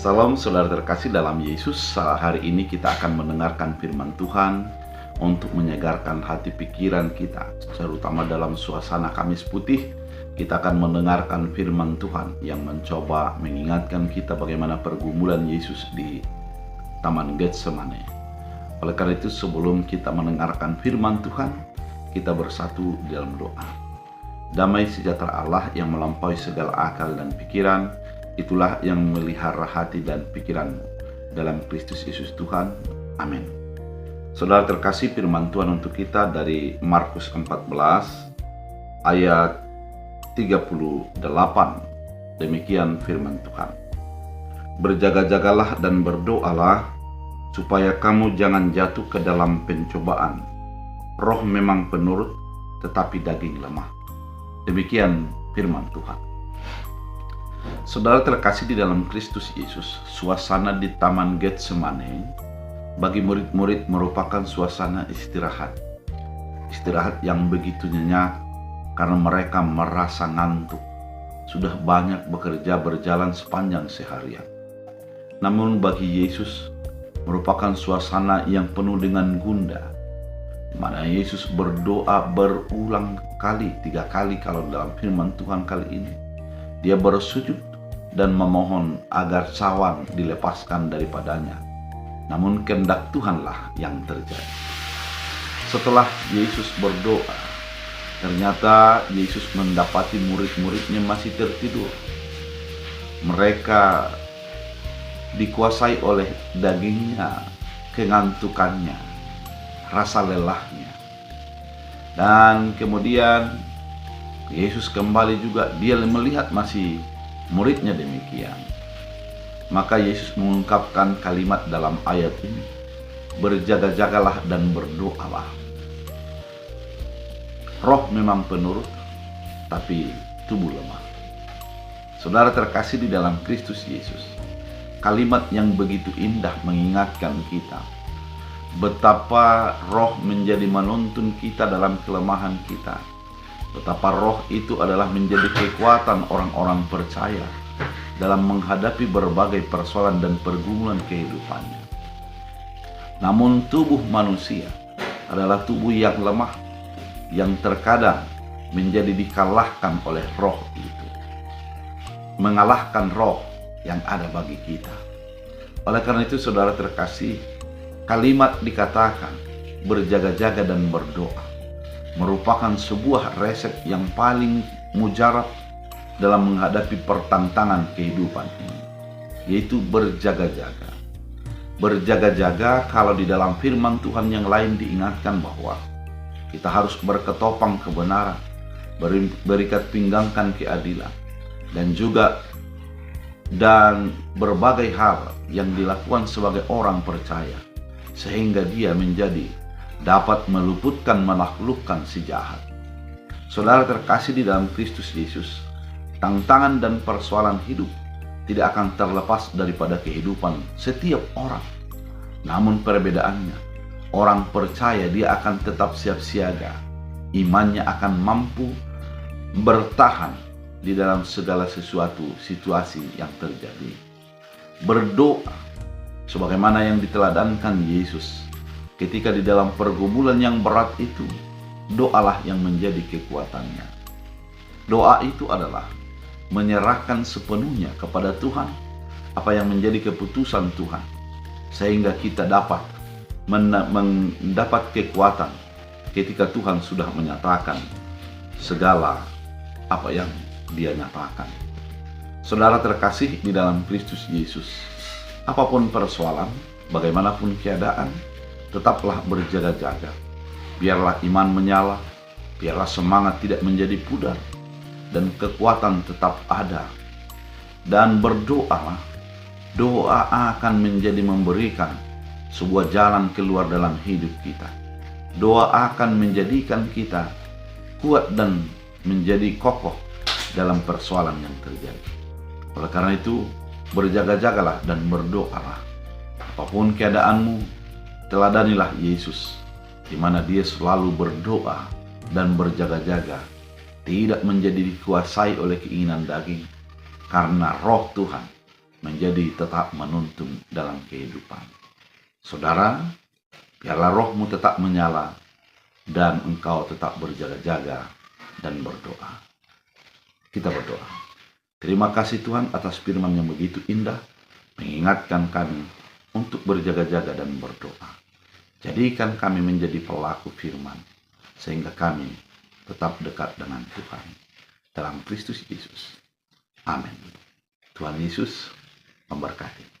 Salam saudara terkasih dalam Yesus. Hari ini kita akan mendengarkan firman Tuhan untuk menyegarkan hati pikiran kita, terutama dalam suasana Kamis Putih. Kita akan mendengarkan firman Tuhan yang mencoba mengingatkan kita bagaimana pergumulan Yesus di Taman Getsemane. Oleh karena itu, sebelum kita mendengarkan firman Tuhan, kita bersatu dalam doa. Damai sejahtera Allah yang melampaui segala akal dan pikiran, itulah yang memelihara hati dan pikiranmu dalam Kristus Yesus Tuhan. Amin. Saudara terkasih, firman Tuhan untuk kita dari Markus 14 ayat 38. Demikian firman Tuhan. Berjaga-jagalah dan berdoalah supaya kamu jangan jatuh ke dalam pencobaan. Roh memang penurut, tetapi daging lemah. Demikian firman Tuhan. Saudara terkasih di dalam Kristus Yesus, suasana di Taman Getsemane bagi murid-murid merupakan suasana istirahat. Istirahat yang begitu nyenyak karena mereka merasa ngantuk. Sudah banyak bekerja berjalan sepanjang seharian. Namun bagi Yesus merupakan suasana yang penuh dengan gundah, di mana Yesus berdoa berulang kali, 3 kali kalau dalam firman Tuhan kali ini. Dia bersujud dan memohon agar cawan dilepaskan daripadanya. Namun kehendak Tuhanlah yang terjadi. Setelah Yesus berdoa, ternyata Yesus mendapati murid-muridnya masih tertidur. Mereka dikuasai oleh dagingnya, kengantukannya, rasa lelahnya. Dan kemudian Yesus kembali juga, dia melihat masih muridnya demikian. Maka Yesus mengungkapkan kalimat dalam ayat ini, berjaga-jagalah dan berdoalah. Roh memang penurut, tapi tubuh lemah. Saudara terkasih di dalam Kristus Yesus, kalimat yang begitu indah mengingatkan kita betapa roh menjadi menuntun kita dalam kelemahan kita. Betapa roh itu adalah menjadi kekuatan orang-orang percaya dalam menghadapi berbagai persoalan dan pergumulan kehidupannya. Namun tubuh manusia adalah tubuh yang lemah, yang terkadang menjadi dikalahkan oleh roh itu. Mengalahkan roh yang ada bagi kita. Oleh karena itu, saudara terkasih, kalimat dikatakan berjaga-jaga dan berdoa merupakan sebuah resep yang paling mujarab dalam menghadapi pertentangan kehidupan ini, yaitu berjaga-jaga. Berjaga-jaga kalau di dalam firman Tuhan yang lain diingatkan bahwa kita harus berketopang kebenaran, berikat pinggangkan keadilan, dan berbagai hal yang dilakukan sebagai orang percaya, sehingga dia dapat meluputkan, menaklukkan si jahat. Saudara terkasih di dalam Kristus Yesus, tantangan dan persoalan hidup tidak akan terlepas daripada kehidupan setiap orang. Namun perbedaannya, orang percaya dia akan tetap siap siaga. Imannya akan mampu bertahan di dalam segala sesuatu situasi yang terjadi. Berdoa sebagaimana yang diteladankan Yesus ketika di dalam pergumulan yang berat itu, doalah yang menjadi kekuatannya. Doa itu adalah menyerahkan sepenuhnya kepada Tuhan apa yang menjadi keputusan Tuhan, sehingga kita dapat mendapat kekuatan ketika Tuhan sudah menyatakan segala apa yang Dia nyatakan. Saudara terkasih di dalam Kristus Yesus, apapun persoalan, bagaimanapun keadaan, tetaplah berjaga-jaga. Biarlah iman menyala, biarlah semangat tidak menjadi pudar, dan kekuatan tetap ada. Dan berdoalah, doa akan menjadi memberikan sebuah jalan keluar dalam hidup kita. Doa akan menjadikan kita kuat dan menjadi kokoh dalam persoalan yang terjadi. Oleh karena itu, berjaga-jagalah dan berdoalah. Apapun keadaanmu, teladanilah Yesus, di mana Dia selalu berdoa dan berjaga-jaga, tidak menjadi dikuasai oleh keinginan daging, karena roh Tuhan menjadi tetap menuntun dalam kehidupan. Saudara, biarlah rohmu tetap menyala dan engkau tetap berjaga-jaga dan berdoa. Kita berdoa. Terima kasih Tuhan atas firman yang begitu indah, mengingatkan kami untuk berjaga-jaga dan berdoa. Jadikan kami menjadi pelaku firman, sehingga kami tetap dekat dengan Tuhan. Dalam Kristus Yesus. Amin. Tuhan Yesus memberkati.